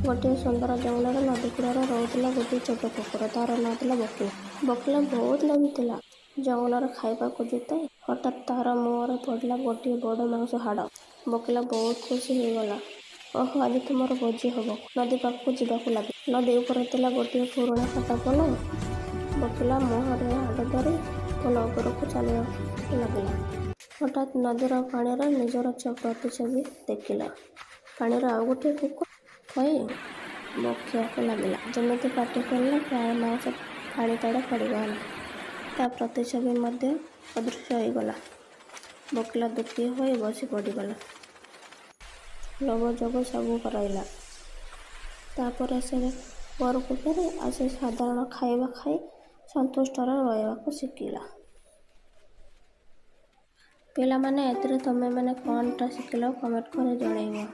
ଗୋଟିଏ ସୁନ୍ଦର ଜଙ୍ଗଲରେ ନଦୀ କୂଳରେ ରହୁଥିଲା ଗୋଟିଏ ଛୋଟ କୁକୁର। ତାର ନାଁ ଥିଲା ବକିଲା। ବକିଲା ବହୁତ ଲୋଭୀ ଥିଲା। ଜଙ୍ଗଲରେ ଖାଇବା ଖୋଜୁଥାଏ। ହଠାତ୍ ତାର ମୁହଁରେ ପଡ଼ିଲା ଗୋଟିଏ ବଡ଼ ମାଂସ ହାଡ଼। ବକିଲା ବହୁତ ଖୁସି ହେଇଗଲା। ଓହୋ, ଆଜି ତ ମୋର ଭୋଜି ହବ। ନଦୀ ପାଖକୁ ଯିବାକୁ ଲାଗିଲା। ନଦୀ ଉପରେ ଥିଲା ଗୋଟିଏ ପୁରୁଣା କାଠ ପୋଲ। ବକିଲା ମୁହଁରେ ହାଡ଼ ଧରି ପୋଲ ଉପରକୁ ଚାଲିବାକୁ ଲାଗିଲା। ହଠାତ୍ ନଦୀର ପାଣିରେ ନିଜର ପ୍ରତିଛବି ଦେଖିଲା। ପାଣିରେ ଆଉ ଗୋଟିଏ କୁକୁର ଥଇ ବକିବାକୁ ଲାଗିଲା। ଯେମିତି ପାଟି ଖୋଲିଲା, ପ୍ରାୟ ମାଂସ ପାଣି ତଳେ ପଡ଼ିଗଲା। ତା ପ୍ରତିଛବି ମଧ୍ୟ ଅଦୃଶ୍ୟ ହୋଇଗଲା। ବକିଲା ଦୁଃଖୀ ହୋଇ ବସି ପଡ଼ିଗଲା। ଲୋଭ ଯୋଗୁ ସବୁ ହରାଇଲା। ତାପରେ ସେ ଘରକୁ ଫେରି ଆସି ସାଧାରଣ ଖାଇବା ଖାଇ ସନ୍ତୁଷ୍ଟରେ ରହିବାକୁ ଶିଖିଲା। ପିଲାମାନେ, ଏଥିରେ ତମେମାନେ କ'ଣଟା ଶିଖିଲ କମେଣ୍ଟ କରି ଜଣାଇବ।